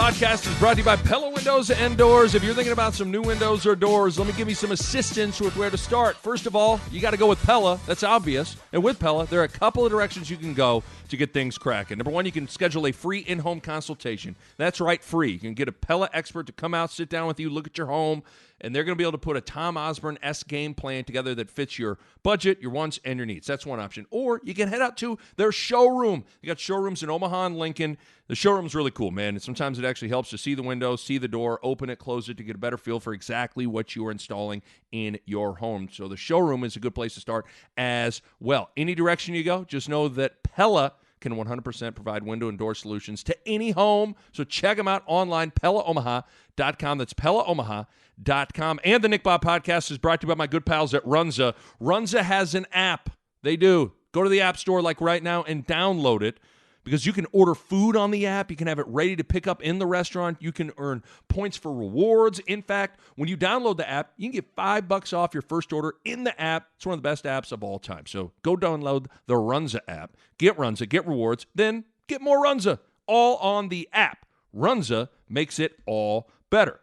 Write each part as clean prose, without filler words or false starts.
Podcast is brought to you by Pella Windows and Doors. If you're thinking about some new windows or doors, let me give you some assistance with where to start. First of all, you got to go with Pella. That's obvious. And with Pella, there are a couple of directions you can go to get things cracking. Number one, you can schedule a free in-home consultation. That's right, free. You can get a Pella expert to come out, sit down with you, look at your home, and they're going to be able to put a Tom Osborne-esque game plan together that fits your budget, your wants, and your needs. That's one option. Or you can head out to their showroom. You got showrooms in Omaha and Lincoln. The showroom's really cool, man. And sometimes it actually helps to see the window, see the door, open it, close it to get a better feel for exactly what you are installing in your home. So the showroom is a good place to start as well. Any direction you go, just know that Pella can 100% provide window and door solutions to any home. So check them out online, PellaOmaha.com. That's PellaOmaha.com. And the Nick Bob Podcast is brought to you by my good pals at Runza. Runza has an app. They do. Go to the App Store like right now and download it, because you can order food on the app. You can have it ready to pick up in the restaurant. You can earn points for rewards. In fact, when you download the app, you can get $5 off your first order in the app. It's one of the best apps of all time. So go download the Runza app. Get Runza, get rewards, then get more Runza. All on the app. Runza makes it all better.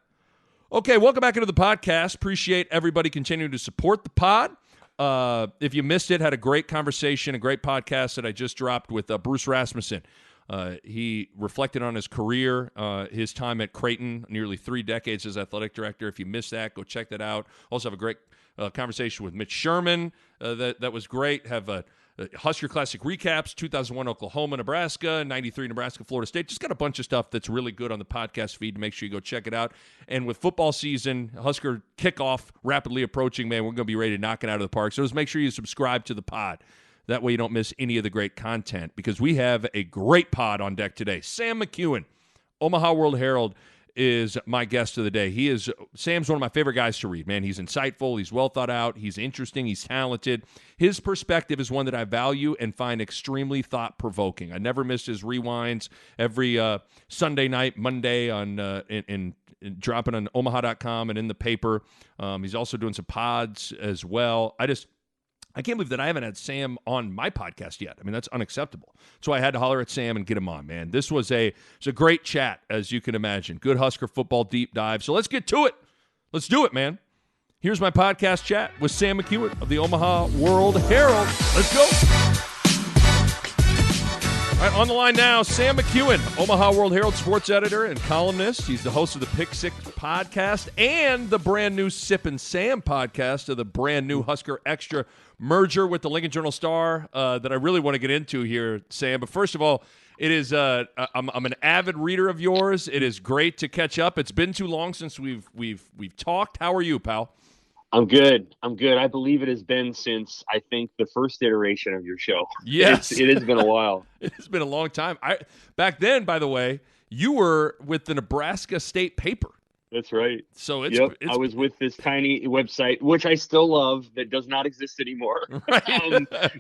Okay, welcome back into the podcast. Appreciate everybody continuing to support the pod. If you missed it, had a great conversation, a great podcast that I just dropped with Bruce Rasmussen. He reflected on his career, his time at Creighton, nearly 3 decades as athletic director. If you missed that, go check that out. Also have a great conversation with Mitch Sherman. That was great. Have Husker Classic recaps, 2001 Oklahoma, Nebraska, 93 Nebraska, Florida State. Just got a bunch of stuff that's really good on the podcast feed. Make sure you go check it out. And with football season, Husker kickoff rapidly approaching, man, we're going to be ready to knock it out of the park. So just make sure you subscribe to the pod. That way you don't miss any of the great content, because we have a great pod on deck today. Sam McKewon, Omaha World-Herald, is my guest of the day. Sam's one of my favorite guys to read, man. He's insightful, he's well thought out, he's interesting, he's talented. His perspective is one that I value and find extremely thought-provoking. I never miss his rewinds every Sunday night, Monday on in dropping on Omaha.com and in the paper. He's also doing some pods as well. I can't believe that I haven't had Sam on my podcast yet. I mean, that's unacceptable. So I had to holler at Sam and get him on, man. This was a great chat, as you can imagine. Good Husker football deep dive. So let's get to it. Let's do it, man. Here's my podcast chat with Sam McKewon of the Omaha World-Herald. Let's go. All right, on the line now, Sam McKewon, Omaha World-Herald sports editor and columnist. He's the host of the Pick Six podcast and the brand new Sip and Sam podcast of the brand new Husker Extra merger with the Lincoln Journal-Star that I really want to get into here, Sam. But first of all, it is I'm an avid reader of yours. It is great to catch up. It's been too long since we've talked. How are you, pal? I'm good. I believe it has been since, I think, the first iteration of your show. Yes. It has been a while. It has been a long time. Back then, by the way, you were with the Nebraska State paper. That's right. So I was with this tiny website, which I still love, that does not exist anymore. Right.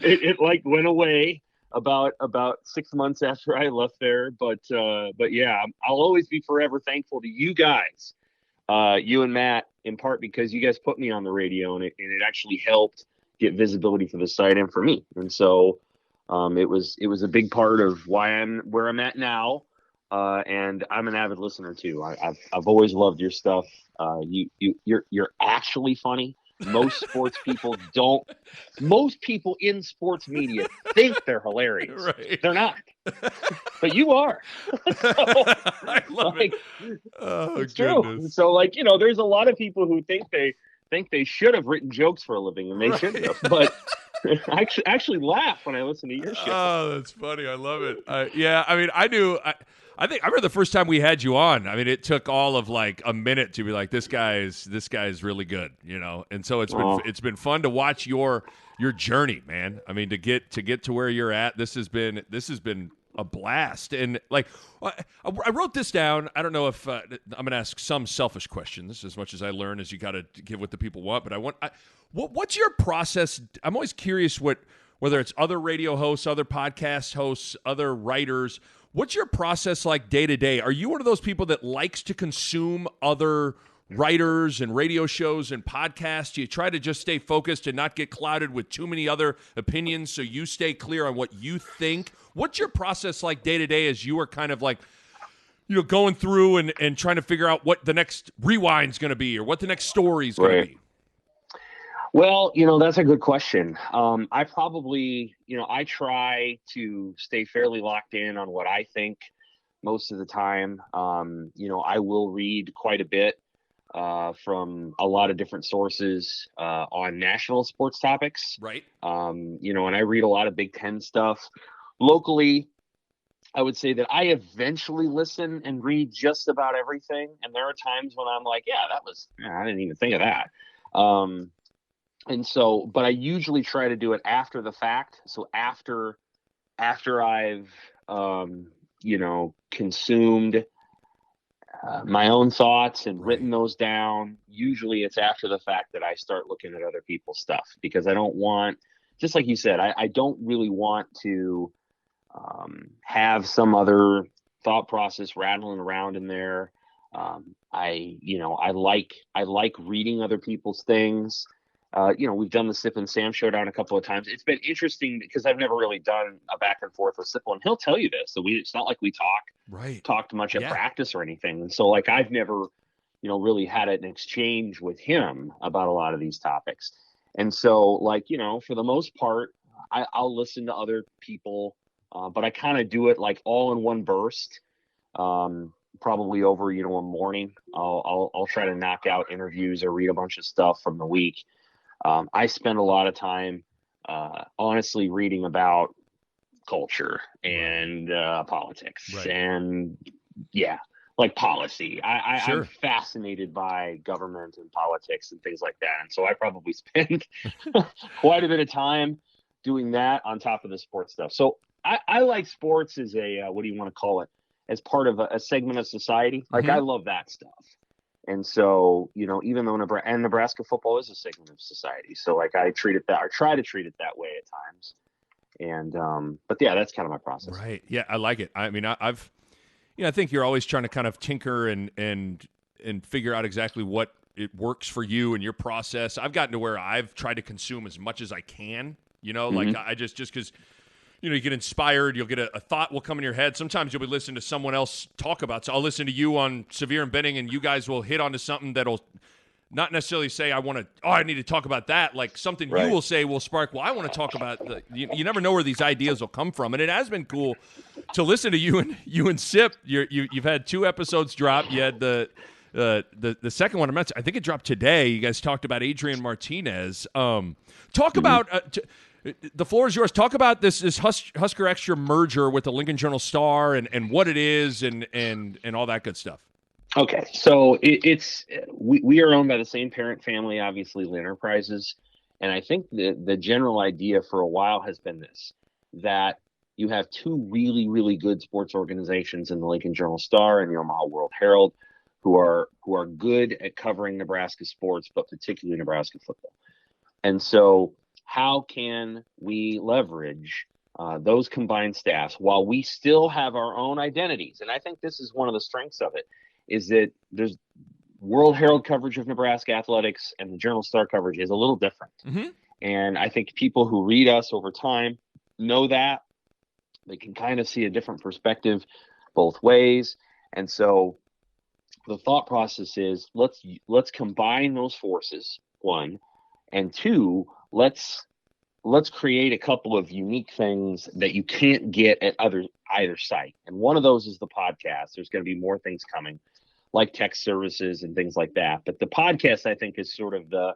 It like went away about 6 months after I left there. But yeah, I'll always be forever thankful to you guys, you and Matt, in part because you guys put me on the radio, and it actually helped get visibility for the site and for me. And so it was a big part of why I'm where I'm at now. And I'm an avid listener too. I've always loved your stuff. You're actually funny. Most sports people don't. Most people in sports media think they're hilarious. Right. They're not. But you are. So, I love it. Oh, it's goodness. true. So, there's a lot of people who think they should have written jokes for a living, and they shouldn't have. But I actually laugh when I listen to your show. Oh, that's funny. I love it. Yeah, I mean, I do. I remember the first time we had you on. I mean, it took all of like a minute to be like, this guy is really good, you know. And so it's been fun to watch your journey, man. I mean, to get to where you're at, this has been a blast. And like, I wrote this down. I don't know if I'm going to ask some selfish questions as much as I learn, as you got to give what the people want. But what's your process? I'm always curious whether it's other radio hosts, other podcast hosts, other writers. What's your process like day to day? Are you one of those people that likes to consume other writers and radio shows and podcasts? Do you try to just stay focused and not get clouded with too many other opinions so you stay clear on what you think? What's your process like day to day as you are kind of like going through and trying to figure out what the next rewind's going to be or what the next story's going to be? Well, that's a good question. I probably, I try to stay fairly locked in on what I think most of the time. I will read quite a bit from a lot of different sources on national sports topics. Right. And I read a lot of Big Ten stuff. Locally, I would say that I eventually listen and read just about everything. And there are times when I'm like, I didn't even think of that. But I usually try to do it after the fact. So after I've, consumed my own thoughts and written those down, usually it's after the fact that I start looking at other people's stuff, because I don't want, just like you said, I don't really want to have some other thought process rattling around in there. I like reading other people's things. We've done the Sip and Sam showdown a couple of times. It's been interesting because I've never really done a back and forth with Sipple, and he'll tell you this. So it's not like we talked much at practice or anything. And so I've never, really had an exchange with him about a lot of these topics. And so for the most part, I'll listen to other people, but I kind of do it all in one burst. Probably over, a morning. I'll try to knock out interviews or read a bunch of stuff from the week. I spend a lot of time, honestly, reading about culture and politics and policy. I'm fascinated by government and politics and things like that. And so I probably spend quite a bit of time doing that on top of the sports stuff. So I like sports as a, what do you want to call it? As part of a segment of society. I love that stuff. And so, even though Nebraska football is a segment of society. So I try to treat it that way at times. And, but yeah, that's kind of my process. Right. Yeah. I like it. I mean, I think you're always trying to kind of tinker and figure out exactly what it works for you and your process. I've gotten to where I've tried to consume as much as I can, I just because, you get inspired, you'll get a thought will come in your head. Sometimes you'll be listening to someone else talk about. So I'll listen to you on Severe and Benning, and you guys will hit onto something that'll not necessarily say, I need to talk about that. Something you will say will spark, I want to talk about you never know where these ideas will come from. And it has been cool to listen to you and Sip. You've had 2 episodes drop. You had the second one, I think it dropped today. You guys talked about Adrian Martinez. Talk about the floor is yours. Talk about this Husker Extra merger with the Lincoln Journal-Star and what it is and all that good stuff. Okay, so we are owned by the same parent family, obviously, Lynn Enterprises, and I think the general idea for a while has been this, that you have 2 really, really good sports organizations in the Lincoln Journal-Star and the Omaha World-Herald who are good at covering Nebraska sports, but particularly Nebraska football. And so how can we leverage those combined staffs while we still have our own identities? And I think this is one of the strengths of it, is that there's World-Herald coverage of Nebraska athletics and the Journal-Star coverage is a little different. Mm-hmm. And I think people who read us over time know that. They can kind of see a different perspective both ways. And so the thought process is let's combine those forces, 1, and 2, let's create a couple of unique things that you can't get at either site. And one of those is the podcast. There's going to be more things coming, like text services and things like that. But the podcast, I think, is sort of the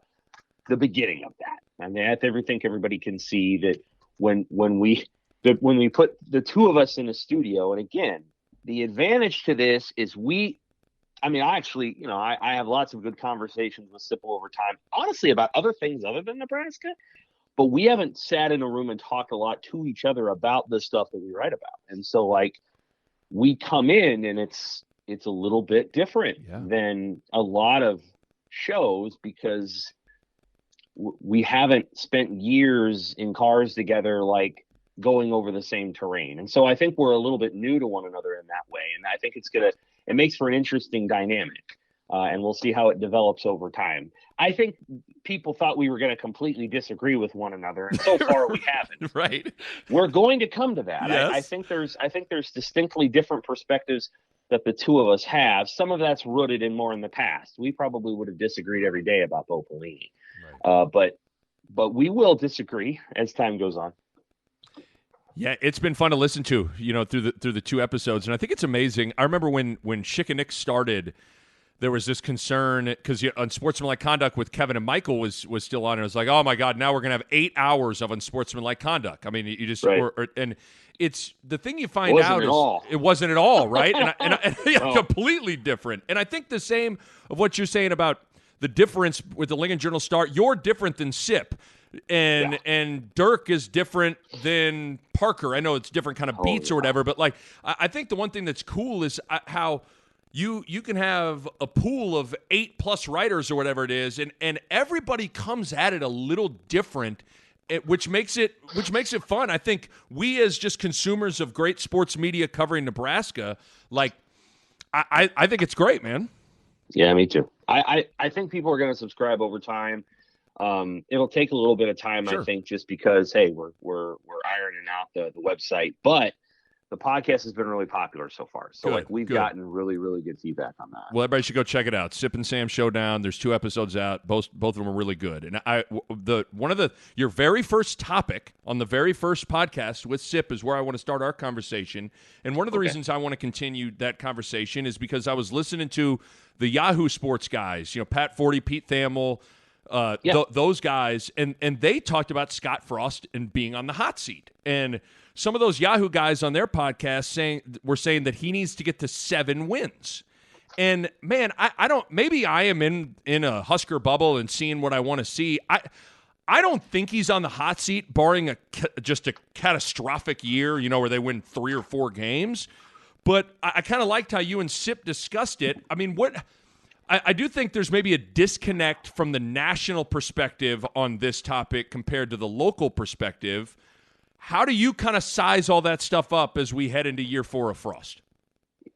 beginning of that. I mean, I think everybody can see that when we put the 2 of us in a studio, and again, the advantage to this is I have lots of good conversations with Sipple over time, honestly, about other things other than Nebraska, but we haven't sat in a room and talked a lot to each other about the stuff that we write about. And so we come in and it's a little bit different than a lot of shows because we haven't spent years in cars together, going over the same terrain. And so I think we're a little bit new to one another in that way. And I think it makes for an interesting dynamic, and we'll see how it develops over time. I think people thought we were going to completely disagree with one another, and so far we haven't. Right. We're going to come to that. Yes. I think there's distinctly different perspectives that the two of us have. Some of that's rooted in more in the past. We probably would have disagreed every day about Bo Pelini. Right. But we will disagree as time goes on. Yeah, it's been fun to listen to, through the two episodes, and I think it's amazing. I remember when Schick started, there was this concern because unsportsmanlike conduct with Kevin and Michael was still on. And it was like, oh my God, now we're gonna have 8 hours of unsportsmanlike conduct. I mean, you just right. and it's the thing you find out is it wasn't at all, right? and completely different. And I think the same of what you're saying about the difference with the Lincoln Journal-Star. You're different than Sip. And Dirk is different than Parker. I know it's different kind of beats or whatever, but like I think the one thing that's cool is how you can have a pool of 8+ writers or whatever it is, and everybody comes at it a little different, which makes it fun. I think we as just consumers of great sports media covering Nebraska, like I think it's great, man. Yeah, me too. I think people are going to subscribe over time. It'll take a little bit of time, sure. I think, just because, hey, we're ironing out the website, but the podcast has been really popular so far. So we've gotten really, really good feedback on that. Well, everybody should go check it out. Sip and Sam Showdown. There's 2 episodes out. Both of them are really good. And your very first topic on the very first podcast with Sip is where I want to start our conversation. And one of the reasons I want to continue that conversation is because I was listening to the Yahoo Sports guys, Pat Forty, Pete Thamel, those guys, and they talked about Scott Frost and being on the hot seat. And some of those Yahoo guys on their podcast were saying that he needs to get to 7 wins. And man, I don't. Maybe I am in a Husker bubble and seeing what I want to see. I don't think he's on the hot seat, barring just a catastrophic year, where they win 3 or 4 games. But I kind of liked how you and Sip discussed it. I mean, I do think there's maybe a disconnect from the national perspective on this topic compared to the local perspective. How do you kind of size all that stuff up as we head into year 4 of Frost?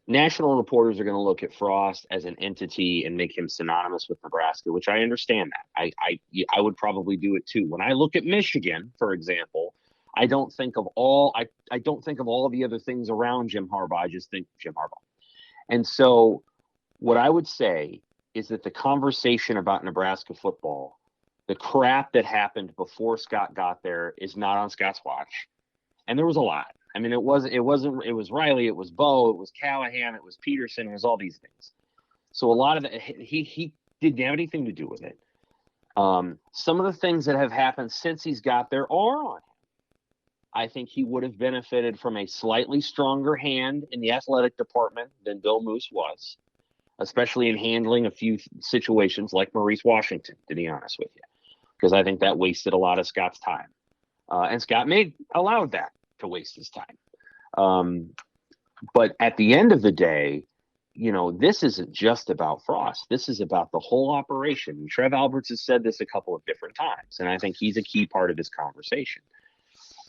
National reporters are going to look at Frost as an entity and make him synonymous with Nebraska, which I understand that. I would probably do it too. When I look at Michigan, for example, I don't think of all the other things around Jim Harbaugh. I just think Jim Harbaugh. And so what I would say is that the conversation about Nebraska football, the crap that happened before Scott got there, is not on Scott's watch. And there was a lot. I mean, it was Riley, it was Bo, it was Callahan, it was Peterson, it was all these things. So a lot of that, he didn't have anything to do with it. Some of the things that have happened since he's got there are on him. I think he would have benefited from a slightly stronger hand in the athletic department than Bill Moose was, especially in handling a few situations like Maurice Washington, to be honest with you, because I think that wasted a lot of Scott's time. And Scott allowed that to waste his time. But at the end of the day, this isn't just about Frost. This is about the whole operation. And Trev Alberts has said this a couple of different times, and I think he's a key part of this conversation.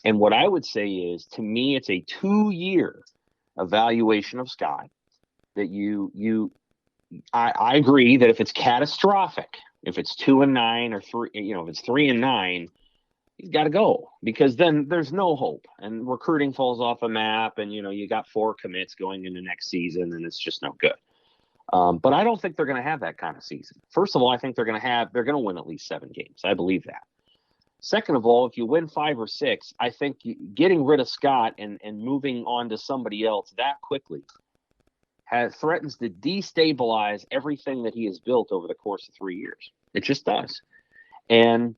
And what I would say is, to me, it's a 2-year evaluation of Scott that I agree that if it's catastrophic, if it's 2-9 or 3, if it's 3-9, he's got to go, because then there's no hope and recruiting falls off a map, and you got 4 commits going into next season, and it's just no good. But I don't think they're going to have that kind of season. First of all, I think they're going to win at least 7 games. I believe that. Second of all, if you win 5 or 6, I think getting rid of Scott and moving on to somebody else that quickly threatens to destabilize everything that he has built over the course of 3 years. It just does. And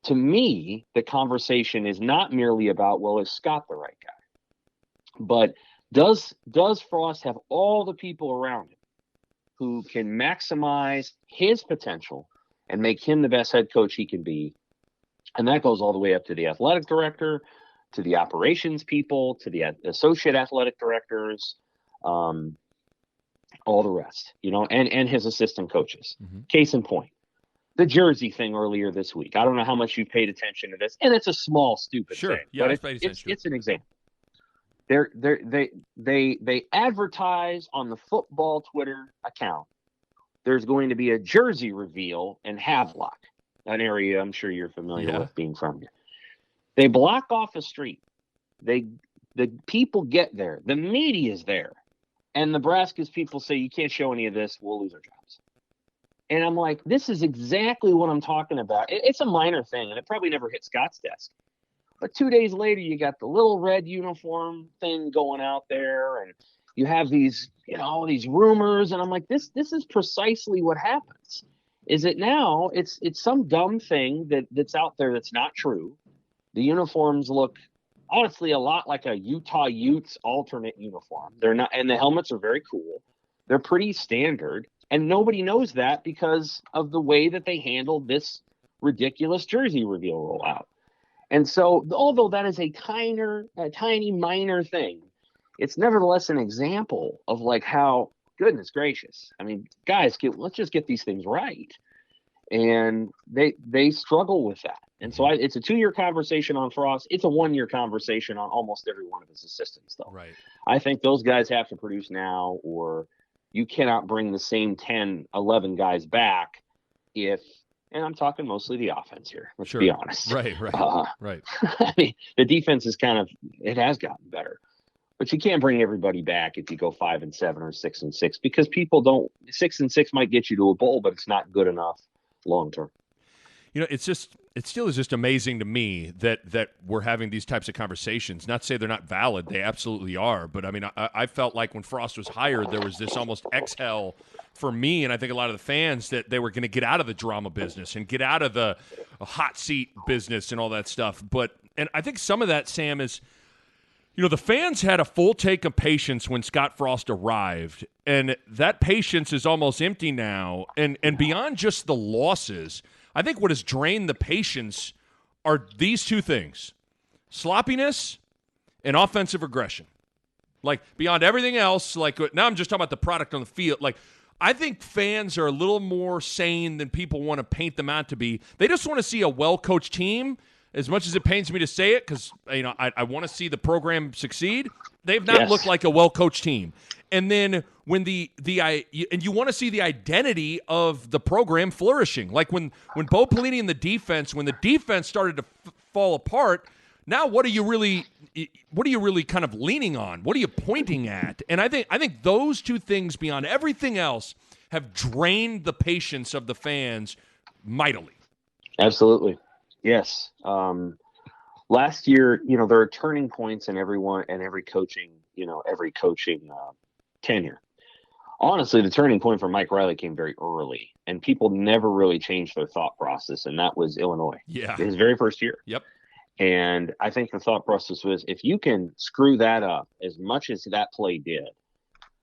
to me, the conversation is not merely about, well, is Scott the right guy? But does Frost have all the people around him who can maximize his potential and make him the best head coach he can be? And that goes all the way up to the athletic director, to the operations people, to the associate athletic directors, all the rest, and his assistant coaches. Mm-hmm. Case in point, the jersey thing earlier this week. I don't know how much you've paid attention to this, and it's a small, stupid thing. Yeah, but it's an example. They advertise on the football Twitter account. There's going to be a jersey reveal in Havelock, an area I'm sure you're familiar with being from here. They block off a street. The people get there. The media's there. And Nebraska's people say, you can't show any of this, we'll lose our jobs. And I'm like, this is exactly what I'm talking about. It's a minor thing, and it probably never hit Scott's desk. But 2 days later, you got the little red uniform thing going out there, and you have these, these rumors. And I'm like, this is precisely what happens. Is it now? It's some dumb thing that's out there that's not true. The uniforms look honestly a lot like a Utah Utes alternate uniform. They're not, and the helmets are very cool. They're pretty standard, and nobody knows that because of the way that they handled this ridiculous jersey reveal rollout. And so, although that is a tiny minor thing, it's nevertheless an example of like how, goodness gracious, I mean, guys, let's just get these things right. And they struggle with that. And so it's a 2-year conversation on Frost. It's a 1-year conversation on almost every one of his assistants, though. Right. I think those guys have to produce now, or you cannot bring the same 10, 11 guys back if, and I'm talking mostly the offense here, let's be honest. Right. Right. I mean, the defense is it has gotten better. But you can't bring everybody back if you go 5-7 or 6-6, because people don't. 6-6 might get you to a bowl, but it's not good enough long term. It still is just amazing to me that we're having these types of conversations. Not to say they're not valid, they absolutely are. But I mean, I felt like when Frost was hired, there was this almost exhale for me, and I think a lot of the fans, that they were going to get out of the drama business and get out of the hot seat business and all that stuff. And I think some of that, Sam, is, the fans had a full take of patience when Scott Frost arrived, and that patience is almost empty now. And beyond just the losses, I think what has drained the patience are these two things: sloppiness and offensive aggression. Like, beyond everything else, like, now I'm just talking about the product on the field. Like, I think fans are a little more sane than people want to paint them out to be. They just want to see a well-coached team. As much as it pains me to say it, because I want to see the program succeed, they've not looked like a well-coached team. And then when and you want to see the identity of the program flourishing, like when Bo Pelini and the defense started to fall apart. Now, what are you really kind of leaning on? What are you pointing at? And I think those two things, beyond everything else, have drained the patience of the fans mightily. Absolutely. Yes. Last year, there are turning points in every coaching tenure. Honestly, the turning point for Mike Riley came very early, and people never really changed their thought process, and that was Illinois. Yeah. His very first year. Yep. And I think the thought process was, if you can screw that up as much as that play did,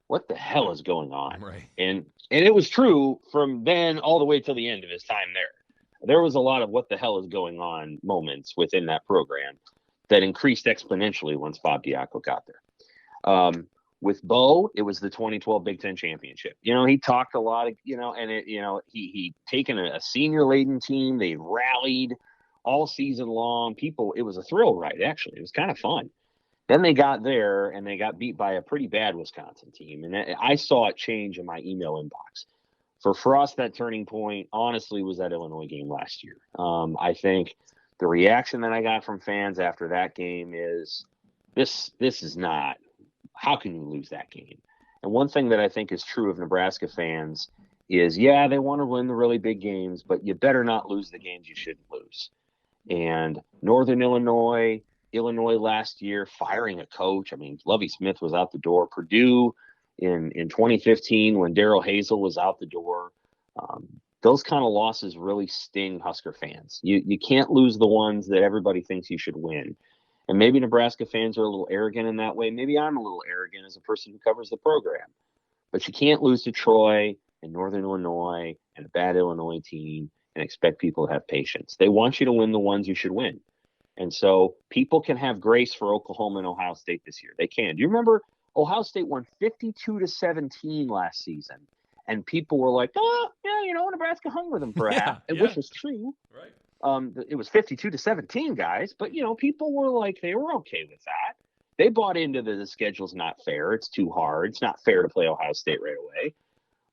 what the hell is going on? Right. And it was true from then all the way till the end of his time there. There was a lot of what the hell is going on moments within that program that increased exponentially once Bob Diaco got there. With Bo, it was the 2012 Big Ten championship. He talked a lot of, he taken a senior laden team. They rallied all season long. It was a thrill ride, actually. It was kind of fun. Then they got there and they got beat by a pretty bad Wisconsin team. And I saw it change in my email inbox. For Frost, that turning point, honestly, was that Illinois game last year. I think the reaction that I got from fans after that game is, this is not, how can you lose that game? And one thing that I think is true of Nebraska fans is, they want to win the really big games, but you better not lose the games you shouldn't lose. And Northern Illinois last year, firing a coach. I mean, Lovie Smith was out the door. Purdue in 2015, when Darrell Hazel was out the door. Those kind of losses really sting Husker fans. You can't lose the ones that everybody thinks you should win. And maybe Nebraska fans are a little arrogant in that way. Maybe I'm a little arrogant as a person who covers the program. But you can't lose to Troy and Northern Illinois and a bad Illinois team and expect people to have patience. They want you to win the ones you should win. And so people can have grace for Oklahoma and Ohio State this year. They can. Do you remember Ohio State won 52-17 last season? And people were like, Nebraska hung with them for a half, which was true. Right. It was 52-17, guys. But, people were like, they were okay with that. They bought into the schedule's not fair. It's too hard. It's not fair to play Ohio State right away.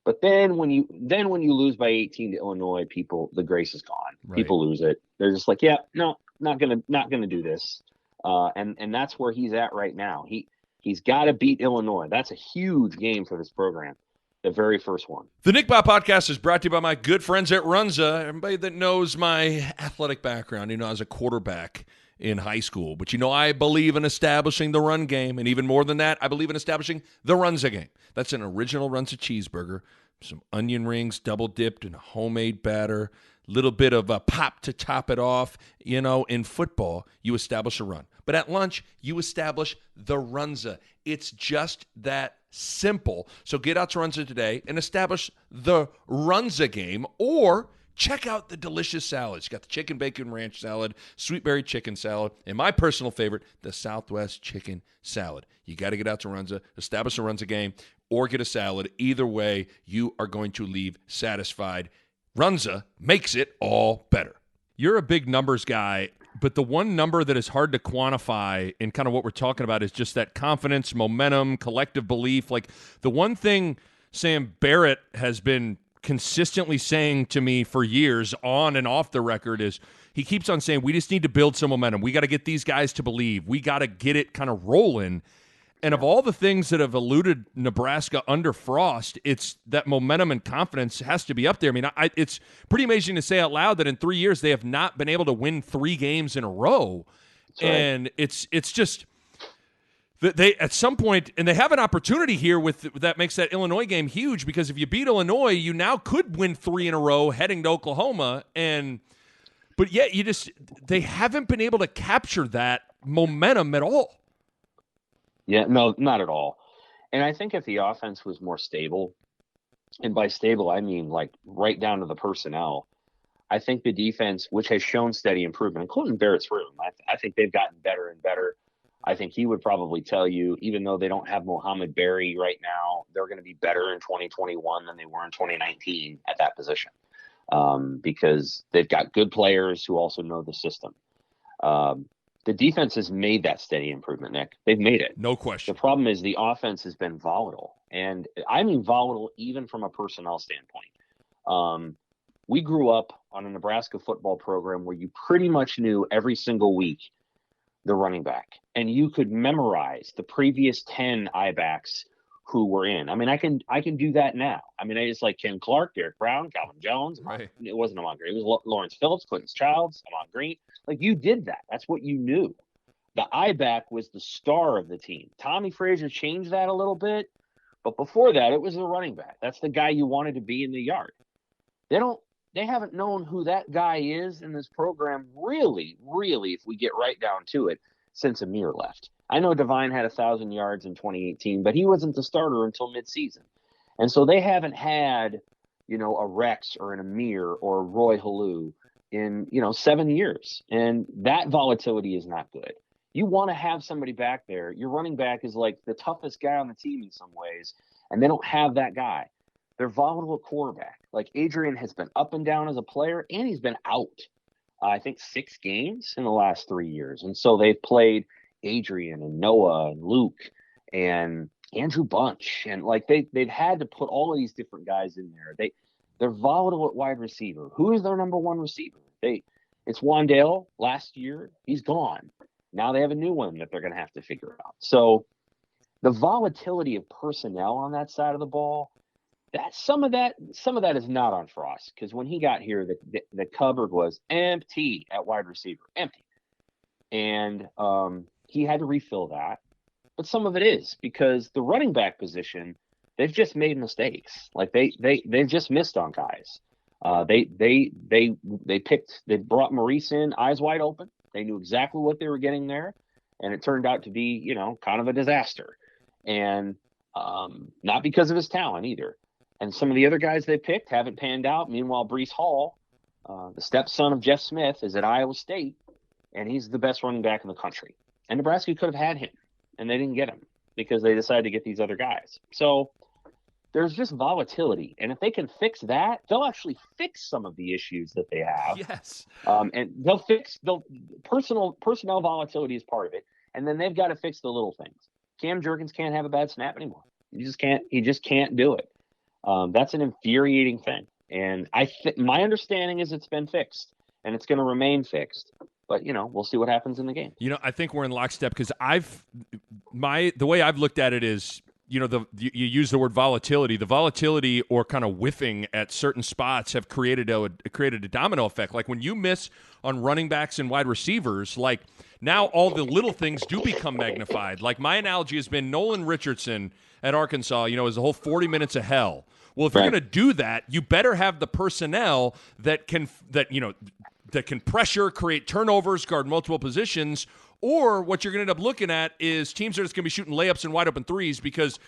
But then when you lose by 18 to Illinois, the grace is gone. Right. People lose it. They're just like, not gonna do this. And that's where he's at right now. He's got to beat Illinois. That's a huge game for this program. The very first one. The Nick Bahe Podcast is brought to you by my good friends at Runza. Everybody that knows my athletic background, I was a quarterback in high school. But I believe in establishing the run game. And even more than that, I believe in establishing the Runza game. That's an original Runza cheeseburger, some onion rings double dipped in a homemade batter, little bit of a pop to top it off. In football, you establish a run. But at lunch, you establish the Runza. It's just that simple. So get out to Runza today and establish the Runza game, or check out the delicious salads. You got the chicken bacon ranch salad, sweet berry chicken salad, and my personal favorite, the Southwest chicken salad. You got to get out to Runza, establish a Runza game, or get a salad. Either way, you are going to leave satisfied. Runza makes it all better. You're a big numbers guy, but the one number that is hard to quantify in kind of what we're talking about is just that confidence, momentum, collective belief. Like the one thing Sam Barrett has been consistently saying to me for years on and off the record is he keeps on saying, we just need to build some momentum. We got to get these guys to believe. We got to get it kind of rolling. And of all the things that have eluded Nebraska under Frost, it's that momentum and confidence has to be up there. I mean, it's pretty amazing to say out loud that in 3 years they have not been able to win 3 games in a row. Right. And it's just they at some point, and they have an opportunity here that makes that Illinois game huge, because if you beat Illinois, you now could win 3 in a row heading to Oklahoma. But yet they haven't been able to capture that momentum at all. Yeah, no, not at all. And I think if the offense was more stable, and by stable, I mean like right down to the personnel, I think the defense, which has shown steady improvement, including Barrett's room, I think they've gotten better and better. I think he would probably tell you, even though they don't have Mohamed Berry right now, they're going to be better in 2021 than they were in 2019 at that position, because they've got good players who also know the system. The defense has made that steady improvement, Nick. They've made it. No question. The problem is the offense has been volatile. And I mean volatile even from a personnel standpoint. We grew up on a Nebraska football program where you pretty much knew every single week the running back. And you could memorize the previous 10 I-backs who were in. I mean, I can do that now. I mean, I just like Ken Clark, Derek Brown, Calvin Jones. Right. It wasn't Amon Green. It was Lawrence Phillips, Quentin Childs, Amon Green. Like, you did that. That's what you knew. The I-back was the star of the team. Tommy Frazier changed that a little bit, but before that, it was the running back. That's the guy you wanted to be in the yard. They haven't known who that guy is in this program, really, if we get right down to it, since Amir left. I know Devine had 1,000 yards in 2018, but he wasn't the starter until midseason. And so they haven't had, a Rex or an Amir or a Roy Halou in, 7 years. And that volatility is not good. You want to have somebody back there. Your running back is like the toughest guy on the team in some ways, and they don't have that guy. They're volatile at quarterback. Like, Adrian has been up and down as a player, and he's been out, I think, 6 games in the last 3 years. And so they've played Adrian and Noah and Luke and Andrew Bunch. And like they've had to put all of these different guys in there. They're volatile at wide receiver. Who is their number 1 receiver? It's Wandale. Last year, he's gone. Now they have a new one that they're going to have to figure out. So the volatility of personnel on that side of the ball, some of that is not on Frost, because when he got here, the cupboard was empty at wide receiver, empty. And he had to refill that. But some of it is because the running back position, they've just made mistakes. Like they've just missed on guys. They brought Maurice in eyes wide open. They knew exactly what they were getting there, and it turned out to be, kind of a disaster. And not because of his talent either. And some of the other guys they picked haven't panned out. Meanwhile, Breece Hall, the stepson of Jeff Smith, is at Iowa State, and he's the best running back in the country. And Nebraska could have had him, and they didn't get him because they decided to get these other guys. So there's just volatility. And if they can fix that, they'll actually fix some of the issues that they have. Yes. And personnel volatility is part of it. And then they've got to fix the little things. Cam Jurgens can't have a bad snap anymore. He just can't do it. That's an infuriating thing. And my understanding is it's been fixed, and it's going to remain fixed. But, we'll see what happens in the game. I think we're in lockstep because the way I've looked at it is, you use the word volatility. The volatility or kind of whiffing at certain spots have created a domino effect. Like when you miss on running backs and wide receivers, like now all the little things do become magnified. Like my analogy has been Nolan Richardson at Arkansas, is the whole 40 minutes of hell. Well, if you're going to do that, you better have the personnel that can pressure, create turnovers, guard multiple positions. Or what you're going to end up looking at is teams are just going to be shooting layups and wide open threes because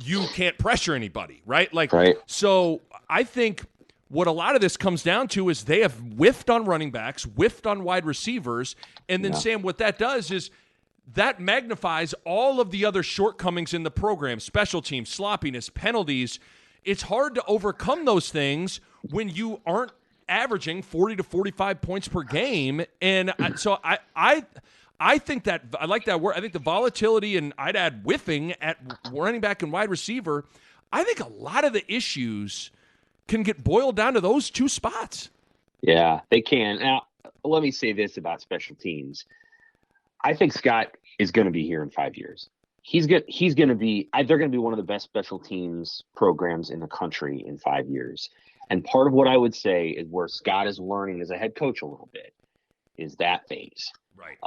you can't pressure anybody, right? So I think what a lot of this comes down to is they have whiffed on running backs, whiffed on wide receivers, and then, Sam, what that does is that magnifies all of the other shortcomings in the program, special teams, sloppiness, penalties. It's hard to overcome those things when you aren't averaging 40 to 45 points per game. And so I think that I like that word. I think the volatility, and I'd add whiffing at running back and wide receiver. I think a lot of the issues can get boiled down to those two spots. Yeah, they can. Now, let me say this about special teams. I think Scott is going to be here in 5 years. He's going to be. They're going to be one of the best special teams programs in the country in 5 years. And part of what I would say is where Scott is learning as a head coach a little bit is that phase. Right.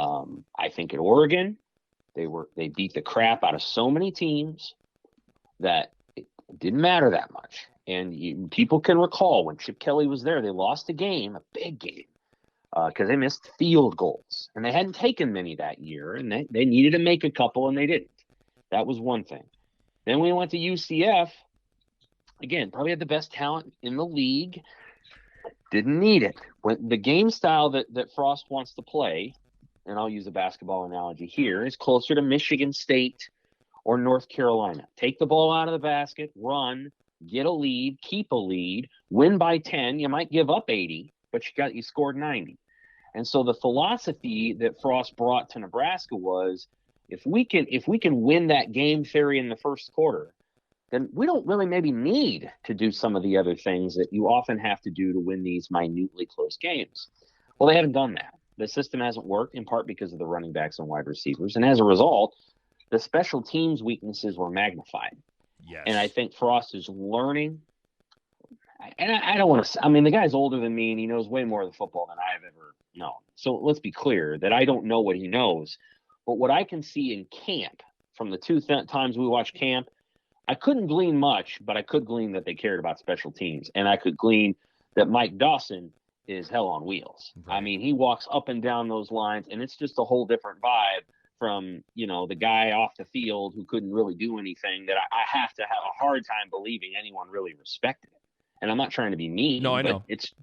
I think at Oregon, they beat the crap out of so many teams that it didn't matter that much. And people can recall when Chip Kelly was there, they lost a game, a big game, because they missed field goals. And they hadn't taken many that year, and they needed to make a couple, and they didn't. That was one thing. Then we went to UCF. Again, probably had the best talent in the league. Didn't need it. When the game style that Frost wants to play, and I'll use a basketball analogy here, is closer to Michigan State or North Carolina. Take the ball out of the basket, run, get a lead, keep a lead, win by 10. You might give up 80, but you scored 90. And so the philosophy that Frost brought to Nebraska was, if we can win that game theory in the first quarter, then we don't really maybe need to do some of the other things that you often have to do to win these minutely close games. Well, they haven't done that. The system hasn't worked, in part because of the running backs and wide receivers. And as a result, the special teams weaknesses were magnified. Yes. And I think Frost is learning. And I don't want to – I mean, the guy's older than me, and he knows way more of the football than I've ever known. So let's be clear that I don't know what he knows. But what I can see in camp, from the two times we watched camp, I couldn't glean much, but I could glean that they cared about special teams. And I could glean that Mike Dawson is hell on wheels. Right. I mean, he walks up and down those lines, and it's just a whole different vibe from, the guy off the field who couldn't really do anything that I have to have a hard time believing anyone really respected him. And I'm not trying to be mean. No, I know. It's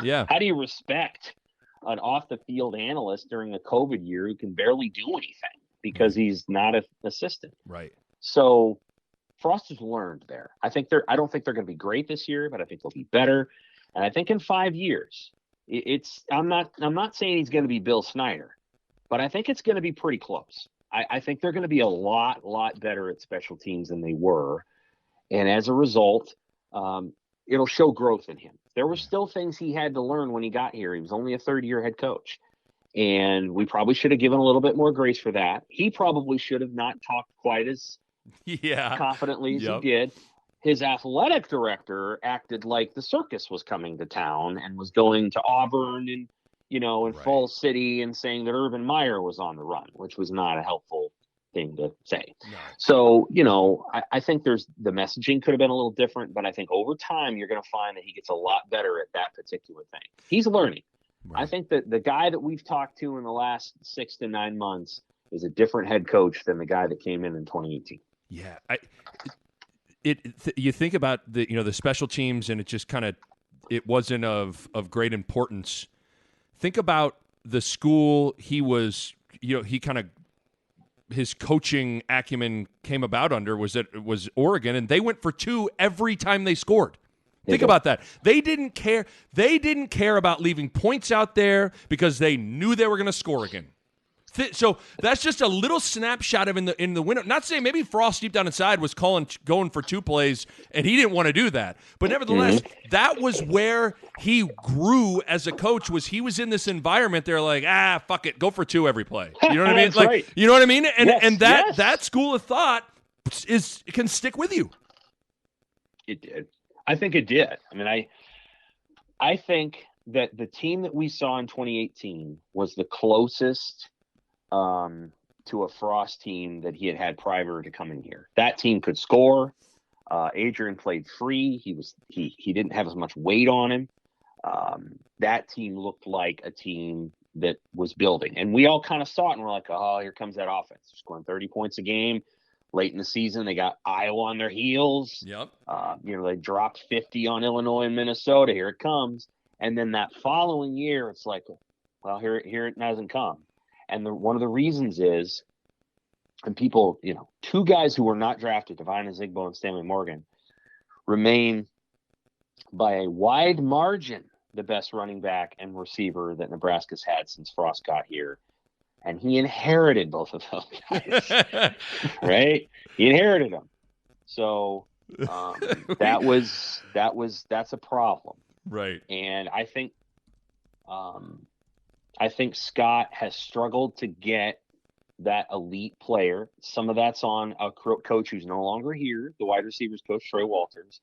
yeah. How do you respect an off the field analyst during the COVID year who can barely do anything because he's not an assistant? Right. So Frost has learned there. I don't think they're going to be great this year, but I think they'll be better. And I think in 5 years, I'm not saying he's going to be Bill Snyder, but I think it's going to be pretty close. I think they're going to be a lot better at special teams than they were. And as a result, it'll show growth in him. There were still things he had to learn when he got here. He was only a third-year head coach. And we probably should have given a little bit more grace for that. He probably should have not talked quite as confidently as he did. His athletic director acted like the circus was coming to town and was going to Auburn and, in Falls City and saying that Urban Meyer was on the run, which was not a helpful thing to say. No. So, I think the messaging could have been a little different, but I think over time you're going to find that he gets a lot better at that particular thing. He's learning. Right. I think that the guy that we've talked to in the last 6 to 9 months is a different head coach than the guy that came in 2018. Yeah. You think about the special teams, and it just it wasn't of great importance. Think about the school he was, his coaching acumen came about under was Oregon, and they went for 2 every time they scored. Think about that. They didn't care. They didn't care about leaving points out there because they knew they were going to score again. So that's just a little snapshot of in the window. Not saying maybe Frost deep down inside was going for 2 plays and he didn't want to do that, but nevertheless, that was where he grew as a coach. He was in this environment. They're like, fuck it, go for 2 every play. You know what I mean? That's right. You know what I mean? And Yes, that school of thought can stick with you. It did. I think it did. I mean, I think that the team that we saw in 2018 was the closest to a Frost team that he had prior to coming here. That team could score. Adrian played free. He didn't have as much weight on him. That team looked like a team that was building, and we all kind of saw it, and we're like, oh, here comes that offense. They're scoring 30 points a game. Late in the season, they got Iowa on their heels. Yep. They dropped 50 on Illinois and Minnesota. Here it comes. And then that following year, it's like, well, here it hasn't come. And one of the reasons is, and people, 2 guys who were not drafted, Divine Azigbo and Stanley Morgan, remain by a wide margin the best running back and receiver that Nebraska's had since Frost got here. And he inherited both of those guys, right? He inherited them. So that's a problem. Right. And I think Scott has struggled to get that elite player. Some of that's on a coach who's no longer here, the wide receivers coach, Troy Walters.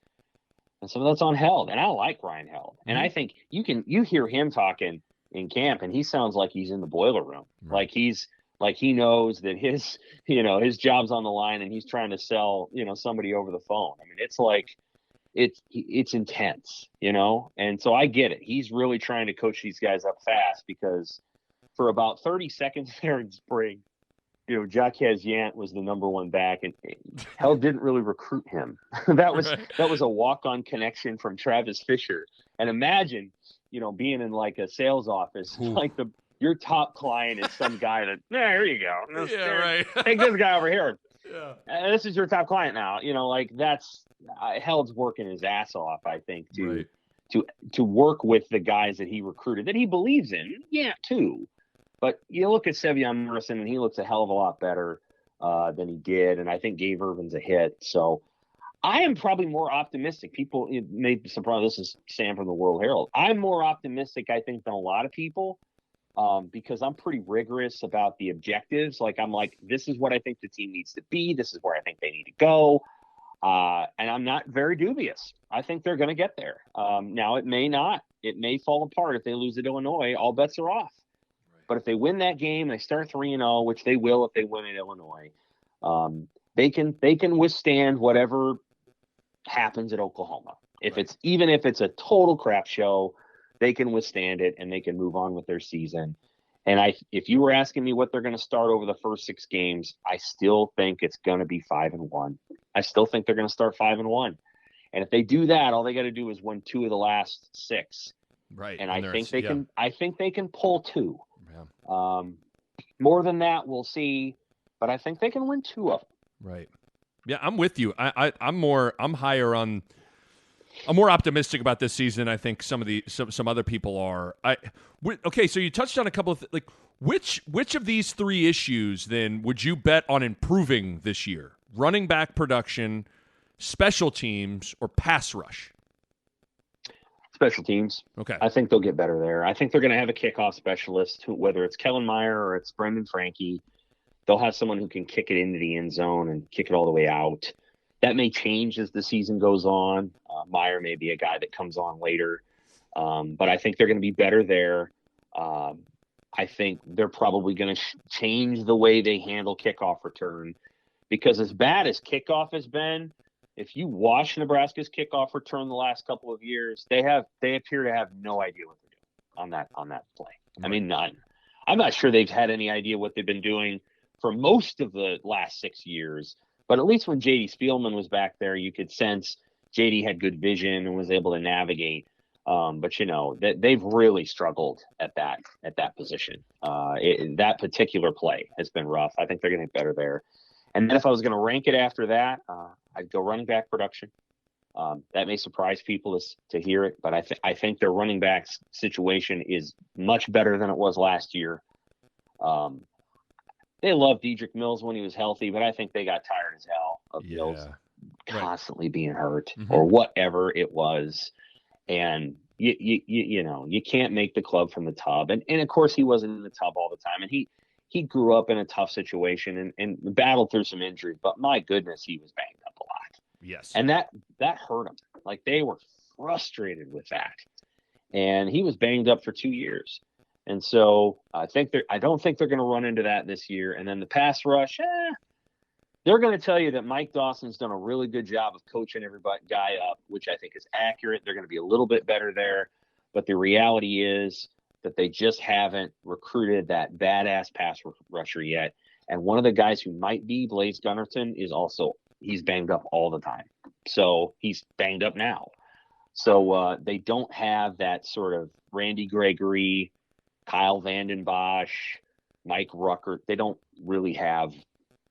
And some of that's on Held. And I like Ryan Held. And I think you hear him talking in camp, and he sounds like he's in the boiler room. Right. Like he knows that his job's on the line, and he's trying to sell, somebody over the phone. I mean, it's like, it's intense, and so I get it. He's really trying to coach these guys up fast, because for about 30 seconds there in spring, Jacques Yant was the number 1 back, and Held didn't really recruit him. That was a walk-on connection from Travis Fisher. And imagine, being in like a sales office, like your top client is some guy that, here you go. Right. Take this guy over here. Yeah. This is your top client now. That's Held's working his ass off, I think, to work with the guys that he recruited, that he believes in. Yeah, too. But you look at Sevion Morrison, and he looks a hell of a lot better than he did. And I think Gabe Irvin's a hit. So I am probably more optimistic. People may be surprised. This is Sam from the World-Herald. I'm more optimistic, I think, than a lot of people, because I'm pretty rigorous about the objectives. I'm like, this is what I think the team needs to be. This is where I think they need to go. And I'm not very dubious. I think they're going to get there. Now, it may not. It may fall apart if they lose at Illinois. All bets are off. Right. But if they win that game, they start 3-0, which they will if they win at Illinois. They can withstand whatever happens at Oklahoma. Even if it's a total crap show, they can withstand it, and they can move on with their season. And if you were asking me what they're going to start over the first 6 games, I still think it's going to be 5-1. I still think they're going to start 5-1. And if they do that, all they got to do is win 2 of the last 6. Right. And I think they can pull 2. Yeah. More than that, we'll see. But I think they can win 2 of them. Right. Yeah, I'm with you. I'm more optimistic about this season. I think some other people are. Okay, so you touched on a couple of which of these 3 issues then would you bet on improving this year? Running back production, special teams, or pass rush? Special teams. Okay. I think they'll get better there. I think they're going to have a kickoff specialist, whether it's Kellen Meyer or it's Brendan Frankie. They'll have someone who can kick it into the end zone and kick it all the way out. That may change as the season goes on. Meyer may be a guy that comes on later. But I think they're going to be better there. I think they're probably going to change the way they handle kickoff return, because as bad as kickoff has been, if you watch Nebraska's kickoff return the last couple of years, they appear to have no idea what they're doing on that play. I mean, none. I'm not sure they've had any idea what they've been doing for most of the last 6 years. But at least when J.D. Spielman was back there, you could sense J.D. had good vision and was able to navigate. But they've really struggled at that position. That particular play has been rough. I think they're going to get better there. And then if I was going to rank it after that, I'd go running back production. That may surprise people to hear it, but I think their running back situation is much better than it was last year. they loved Dedrick Mills when he was healthy, but I think they got tired as hell of Mills Right. constantly being hurt Mm-hmm. or whatever it was. And you can't make the club from the tub. And of course he wasn't in the tub all the time. And he grew up in a tough situation and battled through some injuries, but my goodness, he was banged up a lot. Yes. And that hurt him. Like, they were frustrated with that. And he was banged up for 2 years. And so I don't think they're going to run into that this year. And then the pass rush, they're going to tell you that Mike Dawson's done a really good job of coaching every guy up, which I think is accurate. They're going to be a little bit better there. But the reality is that they just haven't recruited that badass pass rusher yet. And one of the guys who might be, Blaise Gunnerton, he's banged up all the time. So he's banged up now. So they don't have that sort of Randy Gregory, Kyle Vanden Bosch, Mike Ruckert. They don't really have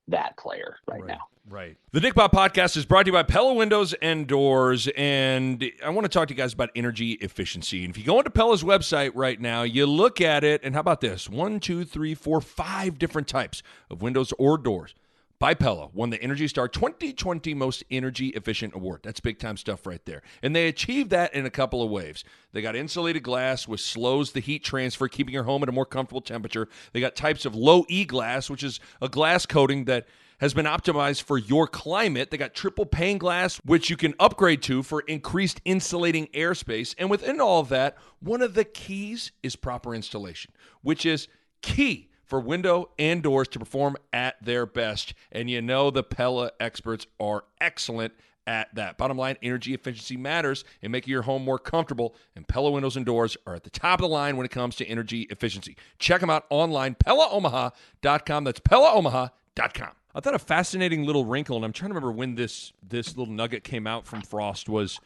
that player right now. Right. The Nick Bob Podcast is brought to you by Pella Windows and Doors, and I want to talk to you guys about energy efficiency. And if you go into Pella's website right now, you look at it, and how about this? 1, 2, 3, 4, 5 different types of windows or doors by Pella won the Energy Star 2020 Most Energy Efficient Award. That's big-time stuff right there. And they achieved that in a couple of ways. They got insulated glass, which slows the heat transfer, keeping your home at a more comfortable temperature. They got types of low-E glass, which is a glass coating that has been optimized for your climate. They got triple pane glass, which you can upgrade to for increased insulating airspace. And within all of that, one of the keys is proper installation, which is key for window and doors to perform at their best. And you know the Pella experts are excellent at that. Bottom line, energy efficiency matters in making your home more comfortable, and Pella windows and doors are at the top of the line when it comes to energy efficiency. Check them out online, PellaOmaha.com. That's PellaOmaha.com. I thought a fascinating little wrinkle, and I'm trying to remember when this little nugget came out from Frost, was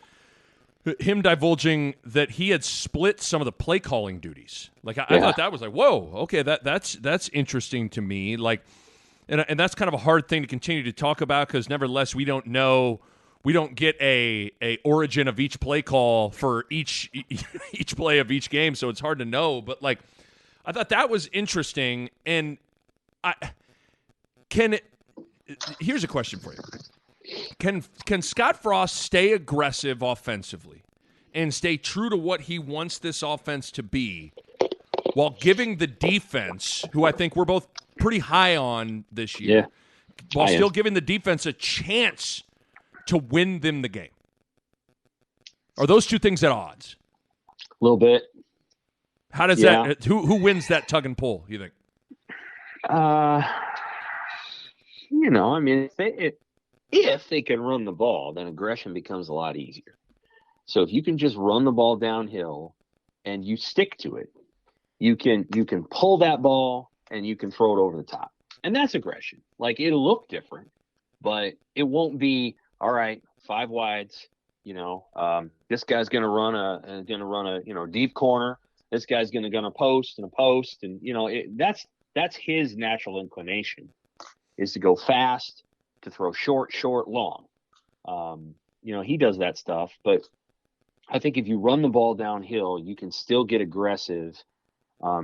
him divulging that he had split some of the play calling duties. Like, I thought that was like, whoa, okay, that's interesting to me. Like, and that's kind of a hard thing to continue to talk about, because nevertheless we don't get a origin of each play call for each play of each game, so it's hard to know. But like, I thought that was interesting, and here's a question for you. Can Scott Frost stay aggressive offensively and stay true to what he wants this offense to be, while giving the defense, who I think we're both pretty high on this year, while still giving the defense a chance to win them the game? Are those two things at odds? A little bit. How does that? Who wins that tug and pull, you think? I mean, if they can run the ball, then aggression becomes a lot easier. So if you can just run the ball downhill and you stick to it, you can pull that ball and you can throw it over the top. And that's aggression. Like, it'll look different, but it won't be, all right, 5 wides, this guy's going to run a deep corner. This guy's going to post and a post. And, that's his natural inclination, is to go fast, to throw short, long. He does that stuff, but I think if you run the ball downhill, you can still get aggressive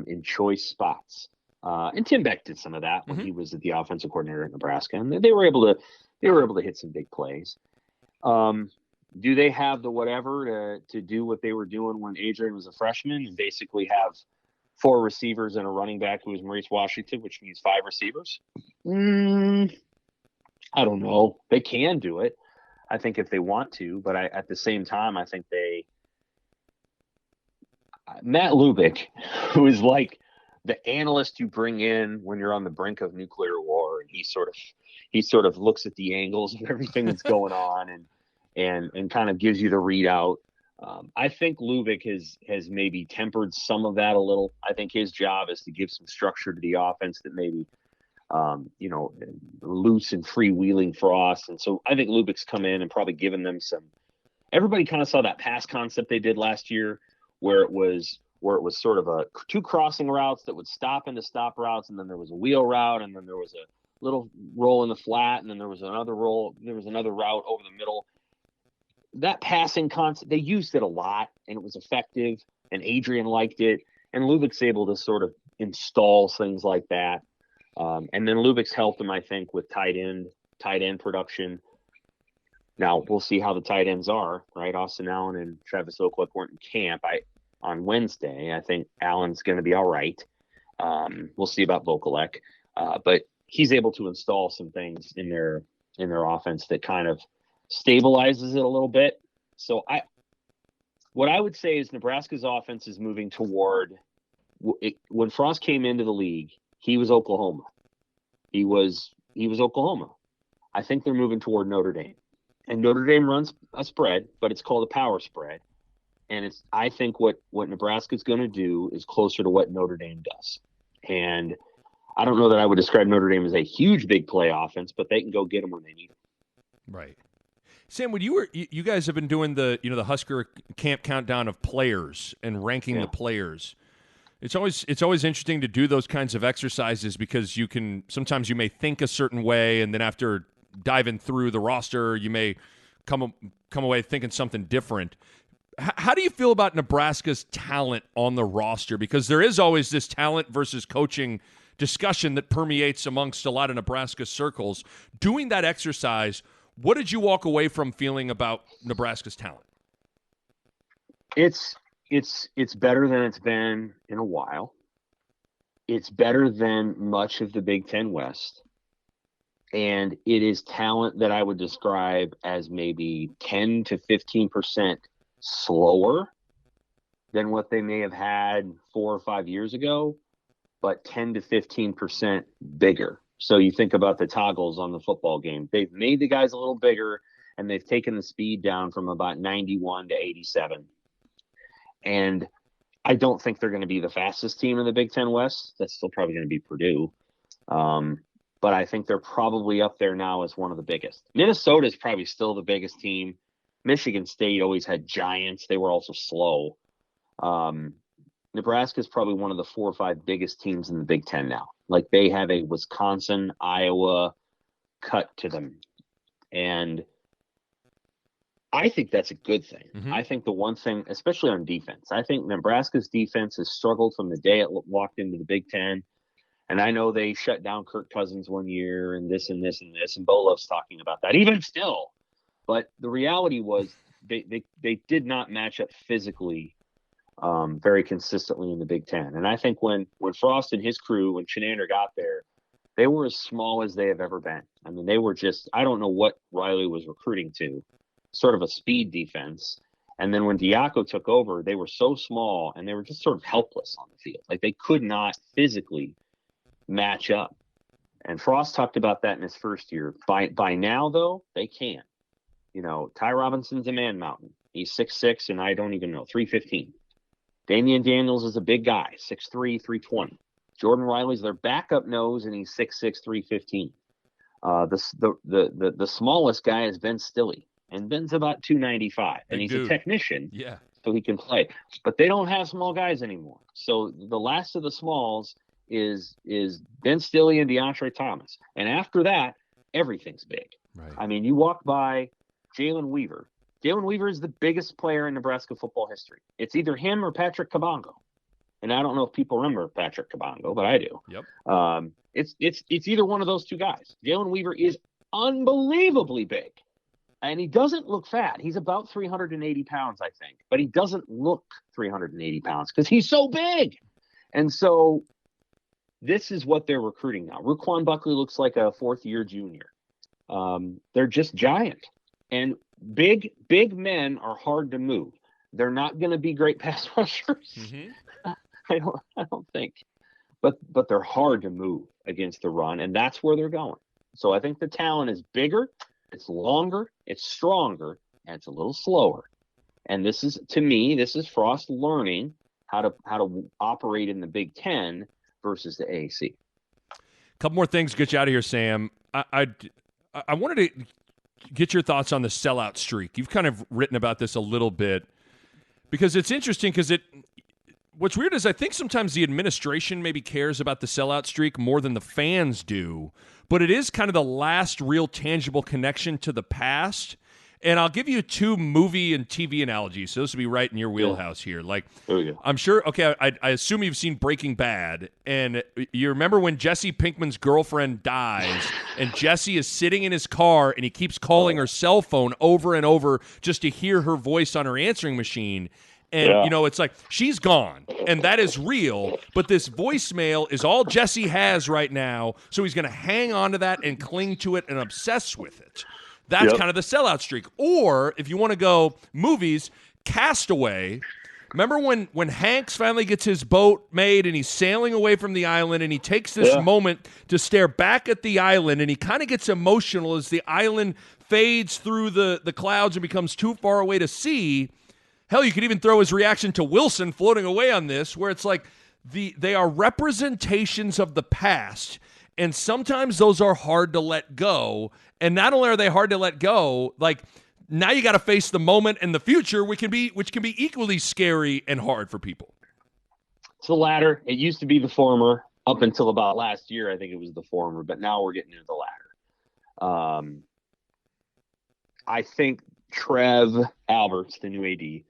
in choice spots. And Tim Beck did some of that when he was the offensive coordinator at Nebraska, and they were able to hit some big plays. Do they have the whatever to do what they were doing when Adrian was a freshman, and basically have 4 receivers and a running back who is Maurice Washington, which means 5 receivers? I don't know. They can do it, I think, if they want to, but at the same time, I think Matt Lubick, who is like the analyst you bring in when you're on the brink of nuclear war, and he sort of looks at the angles of everything that's going on and kind of gives you the readout. I think Lubick has maybe tempered some of that a little. I think his job is to give some structure to the offense that maybe loose and freewheeling Frost. And so I think Lubick's come in and probably given them some. Everybody kind of saw that pass concept they did last year, where it was sort of 2 crossing routes that would stop into stop routes, and then there was a wheel route, and then there was a little roll in the flat, and then there was another roll. There was another route over the middle. That passing concept, they used it a lot, and it was effective, and Adrian liked it, and Lubick's able to sort of install things like that. And then Lubick's helped him, I think, with tight end production. Now we'll see how the tight ends are, right? Austin Allen and Travis Oakwood weren't in camp on Wednesday. I think Allen's going to be all right. We'll see about Vokalek, but he's able to install some things in their offense that kind of stabilizes it a little bit. So what I would say is Nebraska's offense is moving toward when Frost came into the league, he was Oklahoma. He was Oklahoma. I think they're moving toward Notre Dame. And Notre Dame runs a spread, but it's called a power spread. And I think what Nebraska's going to do is closer to what Notre Dame does. And I don't know that I would describe Notre Dame as a huge big play offense, but they can go get them when they need them. Right. Sam, when you guys have been doing the Husker camp countdown of players and ranking the players, it's always interesting to do those kinds of exercises because sometimes you may think a certain way, and then after diving through the roster, you may come away thinking something different. How do you feel about Nebraska's talent on the roster? Because there is always this talent versus coaching discussion that permeates amongst a lot of Nebraska circles. Doing that exercise, what did you walk away from feeling about Nebraska's talent? It's better than it's been in a while. It's better than much of the Big Ten West. And it is talent that I would describe as maybe 10 to 15% slower than what they may have had 4 or 5 years ago, but 10 to 15% bigger. So you think about the toggles on the football game. They've made the guys a little bigger, and they've taken the speed down from about 91 to 87. And I don't think they're going to be the fastest team in the Big Ten West. That's still probably going to be Purdue. But I think they're probably up there now as one of the biggest. Minnesota is probably still the biggest team. Michigan State always had giants. They were also slow. Nebraska is probably one of the 4 or 5 biggest teams in the Big Ten now. Like they have a Wisconsin, Iowa cut to them. And I think that's a good thing. Mm-hmm. I think the one thing, especially on defense, I think Nebraska's defense has struggled from the day it walked into the Big Ten. And I know they shut down Kirk Cousins one year and this and this and this, and Bo loves talking about that, even still. But the reality was they did not match up physically very consistently in the Big Ten. And I think when Frost and his crew, when Chinander got there, they were as small as they have ever been. I mean, they were just, I don't know what Riley was recruiting to, sort of a speed defense. And then when Diaco took over, they were so small and they were just sort of helpless on the field. Like they could not physically match up. And Frost talked about that in his first year. By now, though, they can. You know, Ty Robinson's a man mountain. He's 6'6", and I don't even know, 315. Damian Daniels is a big guy, 6'3", 320. Jordan Riley's their backup nose, and he's 6'6", 315. The smallest guy is Ben Stilley, and Ben's about 295, and he's a technician, so he can play. But they don't have small guys anymore. So the last of the smalls is Ben Stilley and DeAndre Thomas. And after that, everything's big. Right. I mean, you walk by Jalen Weaver. Jalen Weaver is the biggest player in Nebraska football history. It's either him or Patrick Kabongo. And I don't know if people remember Patrick Kabongo, but I do. Yep. It's either one of those two guys. Jalen Weaver is unbelievably big. And he doesn't look fat. He's about 380 pounds, I think. But he doesn't look 380 pounds because he's so big. And so this is what they're recruiting now. Ruquan Buckley looks like a fourth-year junior. They're just giant. And big men are hard to move. They're not going to be great pass rushers. Mm-hmm. I don't think. But they're hard to move against the run, and that's where they're going. So I think the talent is bigger, it's longer, it's stronger, and it's a little slower. And this is Frost learning how to operate in the Big Ten versus the AAC. A couple more things to get you out of here, Sam. I wanted to get your thoughts on the sellout streak. You've kind of written about this a little bit because it's interesting because what's weird is I think sometimes the administration maybe cares about the sellout streak more than the fans do, but it is kind of the last real tangible connection to the past. And I'll give you two movie and TV analogies. So this would be right in your wheelhouse here. Like, There we go. I'm sure, okay, I assume you've seen Breaking Bad. And you remember when Jesse Pinkman's girlfriend dies and Jesse is sitting in his car and he keeps calling her cell phone over and over just to hear her voice on her answering machine. And, you know, it's like she's gone, and that is real. But this voicemail is all Jesse has right now, so he's going to hang on to that and cling to it and obsess with it. That's kind of the sellout streak. Or if you want to go movies, Castaway. Remember when Hanks finally gets his boat made and he's sailing away from the island and he takes this moment to stare back at the island and he kind of gets emotional as the island fades through the clouds and becomes too far away to see. Hell, you could even throw his reaction to Wilson floating away on this, where it's like they are representations of the past, and sometimes those are hard to let go. And not only are they hard to let go, like now you got to face the moment and the future, which can be equally scary and hard for people. It's the latter. It used to be the former up until about last year. I think it was the former, but now we're getting into the latter. I think Trev Alberts, the new AD,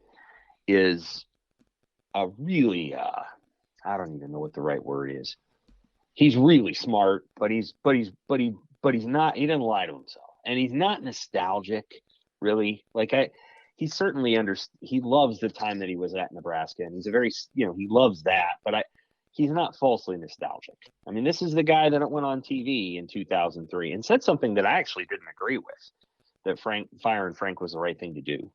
is a really I don't even know what the right word is. He's really smart, but he's not. He doesn't lie to himself, and he's not nostalgic, really. Like he certainly he loves the time that he was at Nebraska, and he's a very he loves that. But he's not falsely nostalgic. I mean, this is the guy that went on TV in 2003 and said something that I actually didn't agree with. That firing Frank was the right thing to do.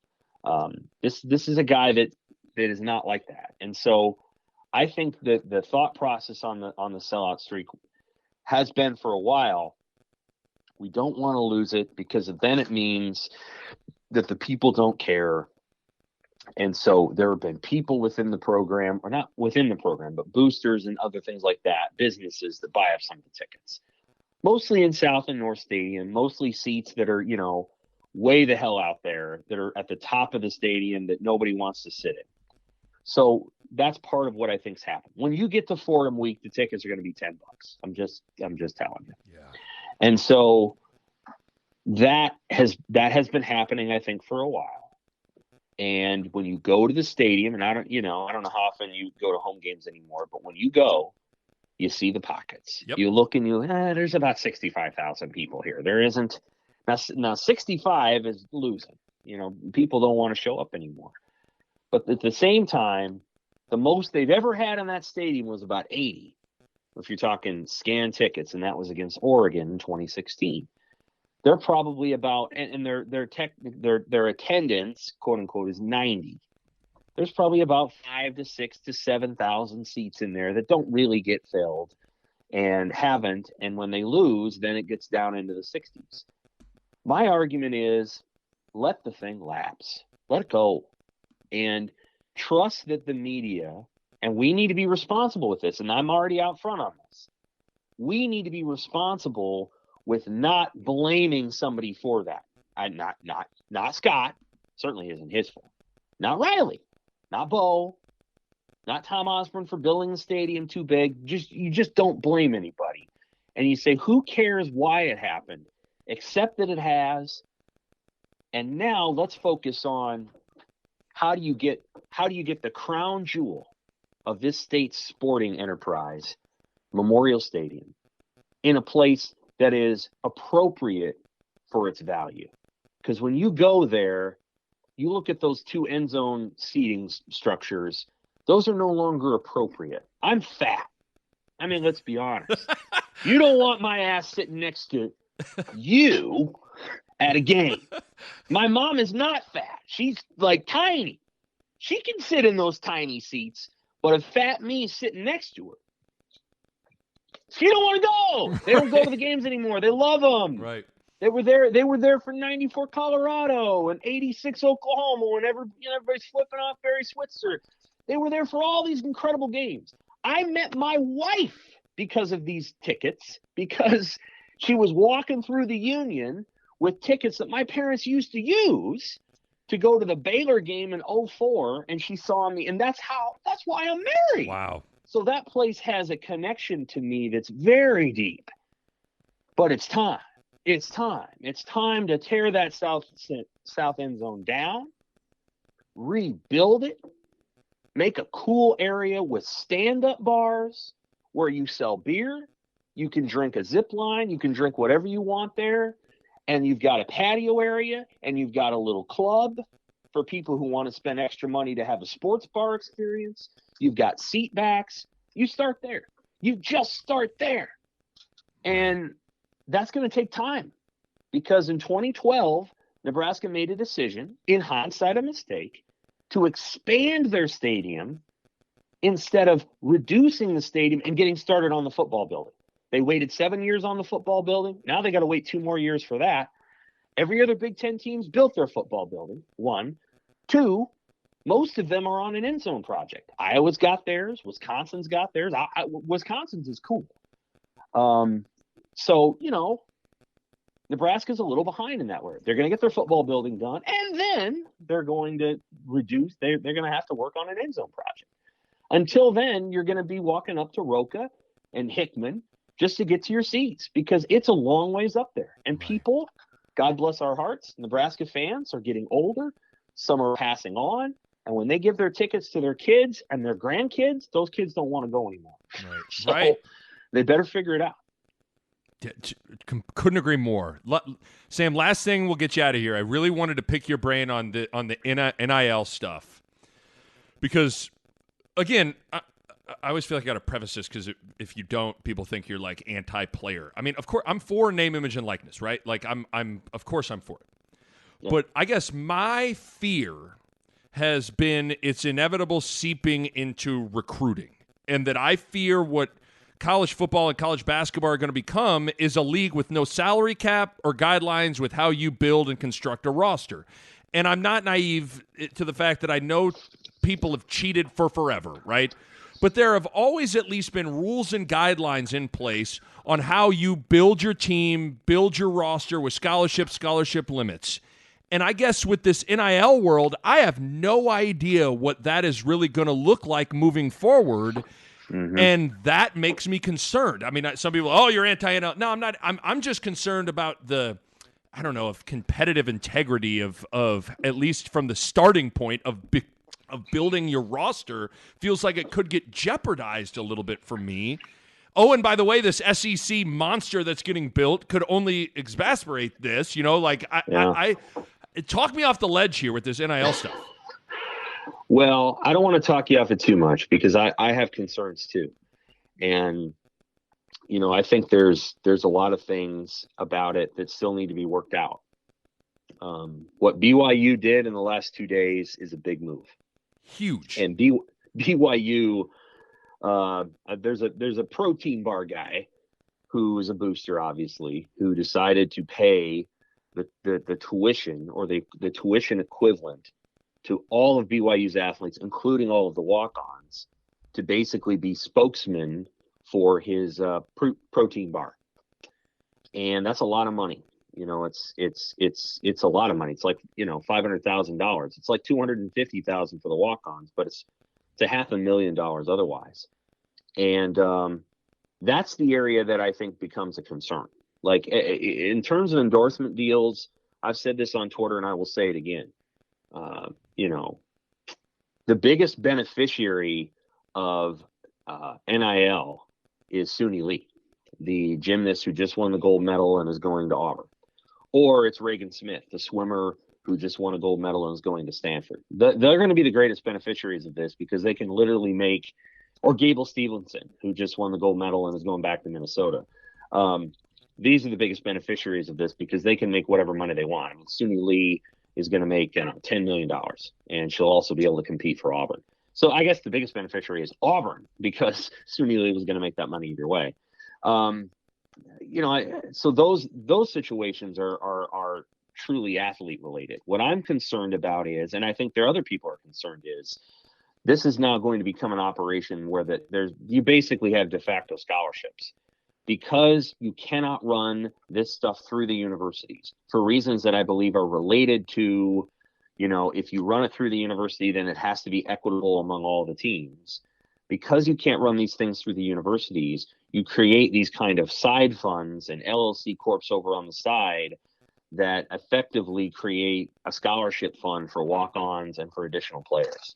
This is a guy that is not like that. And so I think that the thought process on the sellout streak has been for a while. We don't want to lose it because then it means that the people don't care. And so there have been people within the program, or not within the program, but boosters and other things like that, businesses that buy up some of the tickets, mostly in South and North Stadium, mostly seats that are, way the hell out there, that are at the top of the stadium that nobody wants to sit in. So that's part of what I think's happened. When you get to Fordham week, the tickets are going to be $10. I'm just telling you. Yeah. And so that has been happening, I think, for a while. And when you go to the stadium, and I don't know how often you go to home games anymore, but when you go, you see the pockets. Yep. You look and there's about 65,000 people here. There isn't. Now 65 is losing. People don't want to show up anymore. But at the same time, the most they've ever had in that stadium was about 80. If you're talking scan tickets, and that was against Oregon in 2016. They're probably about, and their attendance, quote unquote, is 90. There's probably about 5,000 to 6,000 to 7,000 seats in there that don't really get filled and haven't. And when they lose, then it gets down into the 60s. My argument is let the thing lapse. Let it go. And trust that the media, and we need to be responsible with this, and I'm already out front on this. We need to be responsible with not blaming somebody for that. Not Scott. Certainly isn't his fault. Not Riley. Not Bo. Not Tom Osborne for building the stadium too big. You just don't blame anybody. And you say, who cares why it happened? Accept that it has. And now let's focus on how do you get the crown jewel of this state's sporting enterprise, Memorial Stadium, in a place that is appropriate for its value. Because when you go there, you look at those two end zone seating structures, those are no longer appropriate. I'm fat. I mean, let's be honest. You don't want my ass sitting next to you at a game. My mom is not fat. She's like tiny. She can sit in those tiny seats, but a fat me sitting next to her, she don't want to go. They don't go to the games anymore. They love them. Right. They were there for 94 Colorado and 86 Oklahoma when everybody's flipping off Barry Switzer. They were there for all these incredible games. I met my wife because of these tickets, because she was walking through the Union with tickets that my parents used to use to go to the Baylor game in 2004, and she saw me, and that's why I'm married. Wow. So that place has a connection to me that's very deep. But it's time. It's time. It's time to tear that south end zone down, rebuild it, make a cool area with stand-up bars where you sell beer. You can drink a zip line. You can drink whatever you want there. And you've got a patio area, and you've got a little club for people who want to spend extra money to have a sports bar experience. You've got seat backs. You start there. You just start there. And that's going to take time, because in 2012, Nebraska made a decision, in hindsight a mistake, to expand their stadium instead of reducing the stadium and getting started on the football building. They waited 7 years on the football building. Now they got to wait 2 more years for that. Every other Big Ten team's built their football building. 1. 2, most of them are on an end zone project. Iowa's got theirs. Wisconsin's got theirs. Wisconsin's is cool. So, Nebraska's a little behind in that way. They're going to get their football building done, and then they're going to reduce. They're going to have to work on an end zone project. Until then, you're going to be walking up to Roca and Hickman just to get to your seats, because it's a long ways up there. And people, God bless our hearts, Nebraska fans are getting older. Some are passing on. And when they give their tickets to their kids and their grandkids, those kids don't want to go anymore. Right. So they better figure it out. Couldn't agree more. Sam, last thing, we'll get you out of here. I really wanted to pick your brain on the NIL stuff, because, again, I always feel like I got to preface this, because if you don't, people think you're like anti-player. I mean, of course, I'm for name, image, and likeness, right? Like, of course, I'm for it. Yeah. But I guess my fear has been its inevitable seeping into recruiting, and that I fear what college football and college basketball are going to become is a league with no salary cap or guidelines with how you build and construct a roster. And I'm not naive to the fact that I know people have cheated for forever, right? But there have always at least been rules and guidelines in place on how you build your team, build your roster with scholarship limits. And I guess with this NIL world, I have no idea what that is really going to look like moving forward. Mm-hmm. And that makes me concerned. I mean, some people, you're anti-NIL. No, I'm not. I'm just concerned about the, I don't know, of competitive integrity of at least from the starting point of building your roster. Feels like it could get jeopardized a little bit for me. Oh, and by the way, this SEC monster that's getting built could only exacerbate this. I talk me off the ledge here with this NIL stuff. Well, I don't want to talk you off it too much, because I have concerns too. And, I think there's a lot of things about it that still need to be worked out. What BYU did in the last 2 days is a big move. Huge. And BYU, there's a protein bar guy who is a booster, obviously, who decided to pay the tuition, or the tuition equivalent to all of BYU's athletes, including all of the walk-ons, to basically be spokesman for his protein bar. And that's a lot of money. It's a lot of money. It's like, $500,000. It's like $250,000 for the walk-ons, but it's $500,000 otherwise. And that's the area that I think becomes a concern. Like, in terms of endorsement deals, I've said this on Twitter and I will say it again. The biggest beneficiary of NIL is Suni Lee, the gymnast who just won the gold medal and is going to Auburn. Or it's Reagan Smith, the swimmer who just won a gold medal and is going to Stanford. They're going to be the greatest beneficiaries of this, because they can literally make, or Gable Stevenson, who just won the gold medal and is going back to Minnesota. These are the biggest beneficiaries of this, because they can make whatever money they want. I mean, Suni Lee is going to make $10 million, and she'll also be able to compete for Auburn. So I guess the biggest beneficiary is Auburn, because Suni Lee was going to make that money either way. So those situations are truly athlete related. What I'm concerned about is, and I think there are other people are concerned, is this is now going to become an operation where you basically have de facto scholarships, because you cannot run this stuff through the universities for reasons that I believe are related to, if you run it through the university, then it has to be equitable among all the teams. Because you can't run these things through the universities, you create these kind of side funds and LLC corps over on the side that effectively create a scholarship fund for walk-ons and for additional players.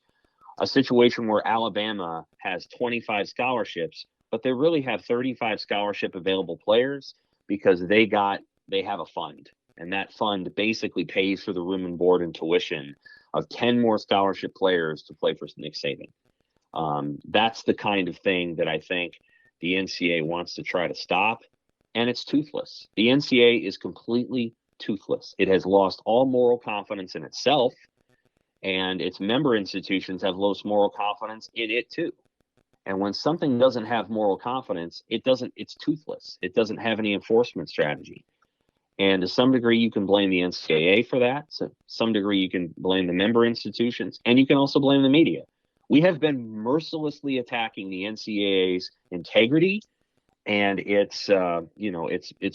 A situation where Alabama has 25 scholarships, but they really have 35 scholarship available players because they have a fund, and that fund basically pays for the room and board and tuition of 10 more scholarship players to play for Nick Saban. That's the kind of thing that I think the NCAA wants to try to stop, and it's toothless. The NCAA is completely toothless. It has lost all moral confidence in itself, and its member institutions have lost moral confidence in it too. And when something doesn't have moral confidence, it's toothless. It doesn't have any enforcement strategy. And to some degree, you can blame the NCAA for that. So some degree, you can blame the member institutions, and you can also blame the media. We have been mercilessly attacking the NCAA's integrity and its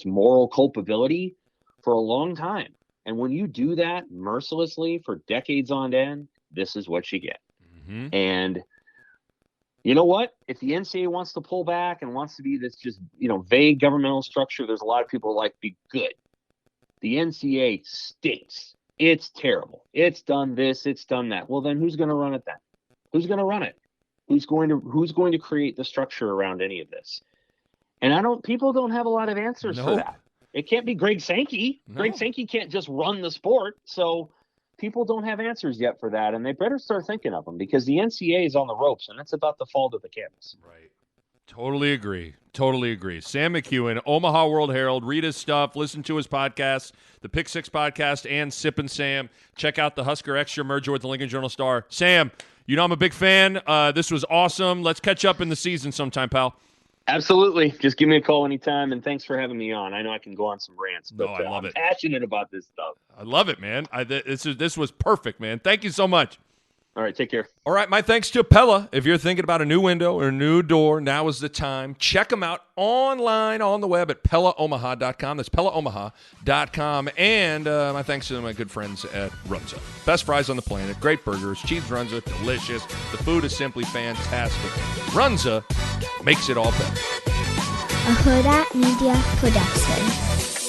moral culpability for a long time. And when you do that mercilessly for decades on end, this is what you get. Mm-hmm. And you know what? If the NCAA wants to pull back and wants to be this just, vague governmental structure, there's a lot of people who like to be good. The NCAA stinks. It's terrible. It's done this. It's done that. Well, then who's going to run it then? Who's going to run it? Who's going to create the structure around any of this? And people don't have a lot of answers for that. It can't be Greg Sankey. No. Greg Sankey can't just run the sport. So people don't have answers yet for that, and they better start thinking of them because the NCAA is on the ropes, and it's about to fall to the canvas. Right. Totally agree. Sam McKewon, Omaha World-Herald. Read his stuff. Listen to his podcasts, the Pick Six podcast and Sip and Sam. Check out the Husker Extra merger with the Lincoln Journal-Star. Sam, I'm a big fan. This was awesome. Let's catch up in the season sometime, pal. Absolutely. Just give me a call anytime, and thanks for having me on. I know I can go on some rants, but I love it. I'm passionate about this stuff. I love it, man. This was perfect, man. Thank you so much. All right, take care. All right, my thanks to Pella. If you're thinking about a new window or a new door, now is the time. Check them out online on the web at PellaOmaha.com. That's PellaOmaha.com. And my thanks to my good friends at Runza. Best fries on the planet, great burgers, cheese Runza, delicious. The food is simply fantastic. Runza makes it all better. A Huda Media Production.